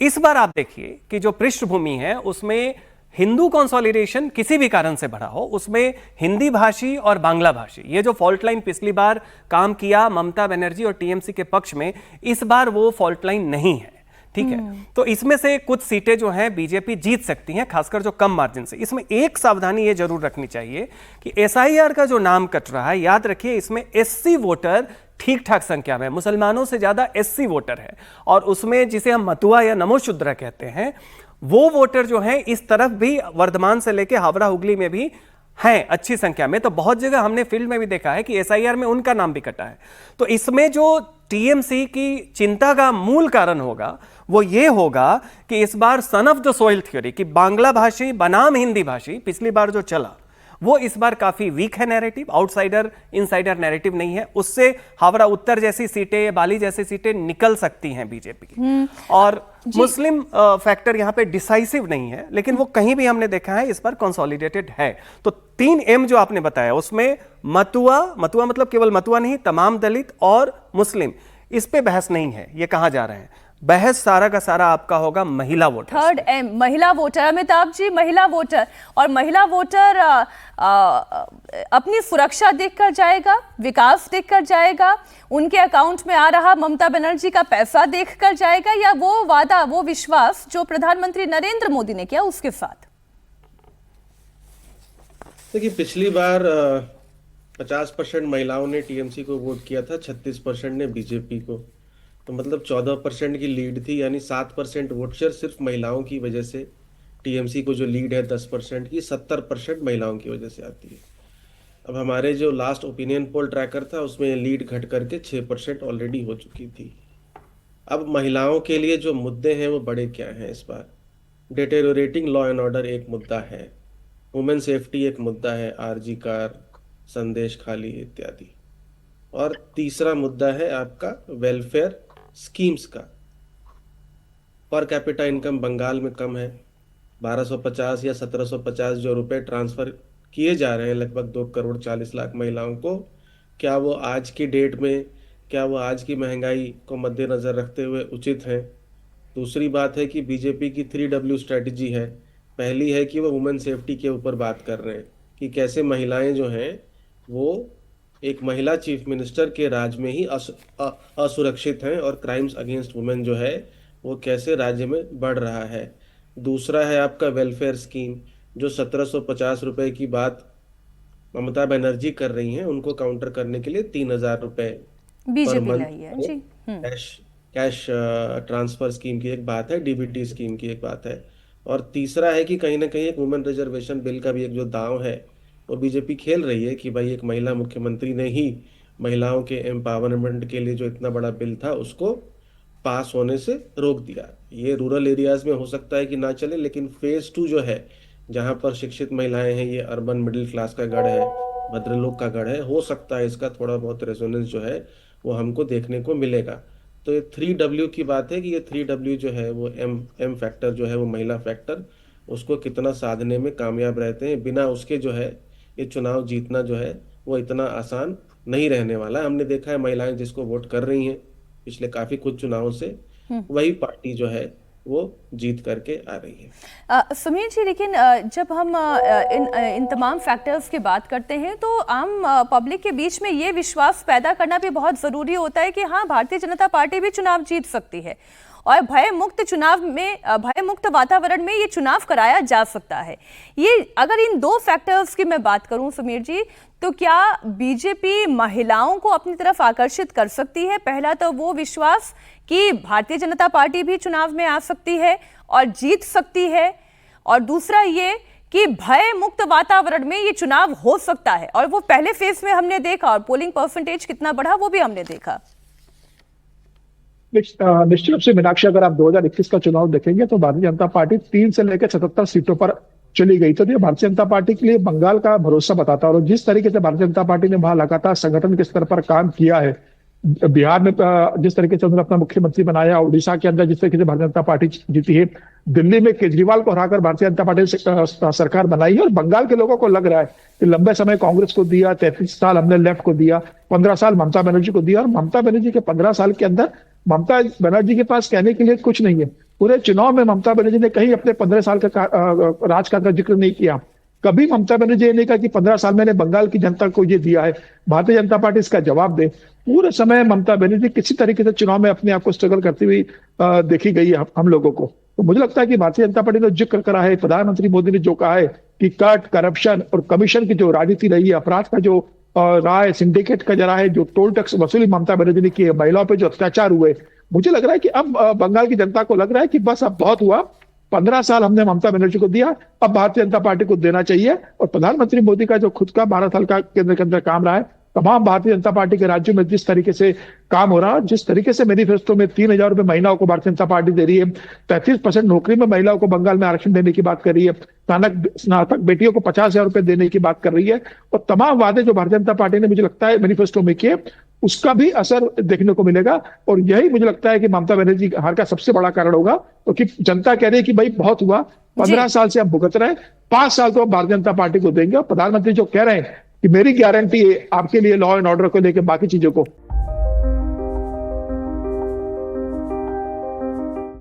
इस बार आप देखिए कि जो पृष्ठभूमि है उसमें हिंदू कंसोलिडेशन किसी भी कारण से बढ़ा हो, उसमें हिंदी भाषी और बांग्ला भाषी, ये जो फॉल्ट लाइन पिछली बार काम किया ममता बनर्जी और टीएमसी के पक्ष में, इस बार वो फॉल्ट लाइन नहीं है। ठीक है, तो इसमें से कुछ सीटें जो हैं बीजेपी जीत सकती हैं, खासकर जो कम मार्जिन से। इसमें एक सावधानी ये जरूर रखनी चाहिए कि एसआईआर का जो नाम कट रहा है, याद रखिए इसमें एससी वोटर ठीक ठाक संख्या में, मुसलमानों से ज्यादा एससी वोटर है, और उसमें जिसे हम मतुआ या नमोशूद्र कहते हैं, वो वोटर जो हैं इस तरफ भी, वर्धमान से लेके हावड़ा हुगली में भी हैं अच्छी संख्या में। तो बहुत जगह हमने फील्ड में भी देखा है कि एसआईआर में उनका नाम भी कटा है। तो इसमें जो टीएमसी की चिंता का मूल कारण होगा वो ये होगा कि इस बार son of the soil theory कि बांग्ला भाषी बनाम हिंदी भाषी पिछली बार जो चला वो इस बार काफी वीक है नैरेटिव, आउटसाइडर इनसाइडर नैरेटिव नहीं है। उससे हावड़ा उत्तर जैसी सीटें, बाली जैसी सीटें निकल सकती हैं बीजेपी की। और मुस्लिम फैक्टर यहां पे डिसाइसिव नहीं है, लेकिन वो कहीं भी हमने देखा है इस बार कंसोलिडेटेड है। तो 3M जो आपने बताया उसमें मतुआ मतलब केवल मतुआ नहीं, तमाम दलित और मुस्लिम, इस पे बहस नहीं है। ये कहां जा रहे हैं, बहस सारा का सारा आपका होगा महिला वोटर। 3M महिला वोटर। अमिताभ जी, महिला वोटर, और महिला वोटर अपनी सुरक्षा देखकर जाएगा, विकास देखकर जाएगा, उनके अकाउंट में आ रहा ममता बनर्जी का पैसा देखकर जाएगा, या वो वादा, वो विश्वास जो प्रधानमंत्री नरेंद्र मोदी ने किया उसके साथ? देखिए, पिछली बार 50% महिलाओं ने टीएमसी को वोट किया था, 36% ने बीजेपी को। तो मतलब 14% की लीड थी, यानी 7% वोट शेयर सिर्फ महिलाओं की वजह से। टीएमसी को जो लीड है 10% की, 70% महिलाओं की वजह से आती है। अब हमारे जो लास्ट ओपिनियन पोल ट्रैकर था उसमें लीड घट करके 6% ऑलरेडी हो चुकी थी। अब महिलाओं के लिए जो मुद्दे हैं वो बड़े क्या हैं इस बार? डिटेरियोरेटिंग लॉ एंड ऑर्डर एक मुद्दा है, वुमेन सेफ्टी एक मुद्दा है, आरजी कार, संदेश खाली इत्यादि, और तीसरा मुद्दा है आपका वेलफेयर स्कीम्स का। पर कैपिटा इनकम बंगाल में कम है, 1250 या 1750 जो रुपए ट्रांसफर किए जा रहे हैं लगभग 2 करोड़ 40 लाख महिलाओं को, क्या वो आज की डेट में, क्या वो आज की महंगाई को मद्देनजर रखते हुए उचित है? दूसरी बात है कि बीजेपी की 3W स्ट्रेटजी है। पहली है कि वो वुमेन सेफ्टी के ऊपर बात कर रहे हैं कि कैसे महिलाएं जो हैं वो एक महिला चीफ मिनिस्टर के राज में ही असुरक्षित हैं, और क्राइम्स अगेंस्ट वुमेन जो है वो कैसे राज्य में बढ़ रहा है। दूसरा है आपका वेलफेयर स्कीम, जो 1750 रुपए की बात ममता बनर्जी कर रही हैं, उनको काउंटर करने के लिए 3000 रुपए per month cash transfer scheme की एक बात है, डीबीटी स्कीम की एक बात है। और तीसरा है कि कहीं ना कहीं एक वुमेन रिजर्वेशन बिल का भी एक जो दांव है वो बीजेपी खेल रही है कि भाई एक महिला मुख्यमंत्री ने ही महिलाओं के एम्पावरमेंट के लिए जो इतना बड़ा बिल था उसको पास होने से रोक दिया। ये रूरल एरियाज में हो सकता है कि ना चले, लेकिन फेज 2 जो है, जहां पर शिक्षित महिलाएं हैं, ये अर्बन मिडिल क्लास का गढ़ है, भद्रलोक का गढ़ है, हो सकता है इसका थोड़ा बहुत रेजोनेंस जो है वो हमको देखने को मिलेगा। तो ये 3W की बात है कि ये 3W जो है वो एम फैक्टर जो है वो महिला फैक्टर, उसको कितना साधने में कामयाब रहते हैं। बिना उसके जो है ये चुनाव जीतना जो है वो इतना आसान नहीं रहने वाला है। हमने देखा है महिलाएं जिसको वोट कर रही हैं पिछले काफी कुछ चुनावों से, वही पार्टी जो है वो जीत करके आ रही है। सुमीर जी, लेकिन जब हम इन तमाम फैक्टर्स की बात करते हैं तो आम पब्लिक के बीच में ये विश्वास पैदा करना भी बहुत ज़रूरी होता है कि हाँ, भारतीय जनता पार्टी भी चुनाव जीत सकती है, और भय मुक्त चुनाव में, भय मुक्त वातावरण में ये चुनाव कराया जा सकता है। ये अगर इन 2 फैक्टर्स की मैं बात करूं सुमीर जी, तो क्या बीजेपी महिलाओं को अपनी तरफ आकर्षित कर सकती है? पहला तो वो विश्वास कि भारतीय जनता पार्टी भी चुनाव में आ सकती है और जीत सकती है, और दूसरा ये कि भय मुक्त वातावरण में ये चुनाव हो सकता है, और वो पहले फेज में हमने देखा, और पोलिंग परसेंटेज कितना बढ़ा वो भी हमने देखा। निश्चित रूप से मीनाक्षी, अगर आप 2021 का चुनाव देखेंगे तो भारतीय जनता पार्टी 3 से लेकर 77 सीटों पर चली गई। तो ये भारतीय जनता पार्टी के लिए बंगाल का भरोसा बताता है, और जिस तरीके से भारतीय जनता पार्टी ने वहां लगातार संगठन के स्तर पर काम किया है, बिहार में जिस तरीके से उन्होंने अपना मुख्यमंत्री बनाया, उड़ीसा के अंदर जिस तरीके से भारतीय जनता पार्टी जीती है, दिल्ली में केजरीवाल को हराकर भारतीय जनता पार्टी ने सरकार बनाई है, और बंगाल के लोगों को लग रहा है कि लंबे समय कांग्रेस को दिया, 33 साल हमने लेफ्ट को दिया, 15 साल ममता बनर्जी को दिया, और ममता बनर्जी के 15 साल के अंदर ममता बनर्जी के पास कहने के लिए कुछ नहीं है। पूरे चुनाव में ममता बनर्जी ने कहीं अपने 15 साल का राजकाल का जिक्र नहीं किया। कभी ममता बनर्जी ने कहा कि 15 साल मैंने बंगाल की जनता को ये दिया है, भारतीय जनता पार्टी इसका जवाब दे। पूरे समय ममता बनर्जी किसी तरीके से चुनाव में अपने आप को स्ट्रगल करती हुई देखी गई है हम लोगों को। तो मुझे लगता है कि भारतीय जनता पार्टी ने जिक्र करा है, प्रधानमंत्री मोदी ने जो कहा है कि कट, करप्शन और कमीशन की जो राजनीति रही है, अपराध का जो रहा है, सिंडिकेट का जरा है, जो टोल टैक्स वसूली ममता बनर्जी ने की है, महिलाओं पे जो अत्याचार हुए, मुझे लग रहा है कि अब बंगाल की जनता को लग रहा है कि बस अब बहुत हुआ। 15 साल हमने ममता बनर्जी को दिया, अब भारतीय जनता पार्टी को देना चाहिए। और प्रधानमंत्री मोदी का जो खुद का 12 साल का केंद्र के अंदर काम रहा है, तमाम भारतीय जनता पार्टी के राज्यों में जिस तरीके से काम हो रहा है, जिस तरीके से मैनिफेस्टो में 3,000 रुपए महिलाओं को भारतीय जनता पार्टी दे रही है, 33% नौकरी में महिलाओं को बंगाल में आरक्षण देने की बात कर रही है, स्नातक बेटियों को 50,000 रुपए देने की बात कर रही है, और तमाम वादे जो भारतीय जनता पार्टी ने मुझे लगता है मैनिफेस्टो में किए, उसका भी असर देखने को मिलेगा। और यही मुझे लगता है कि ममता बनर्जी हार का सबसे बड़ा कारण होगा, क्योंकि जनता कह रही है कि भाई बहुत हुआ, 15 साल से हम भुगत रहे हैं, 5 साल तो भारतीय जनता पार्टी को देंगे। और प्रधानमंत्री जो कह रहे हैं कि मेरी गारंटी है आपके लिए लॉ एंड ऑर्डर को लेकर बाकी चीजों को,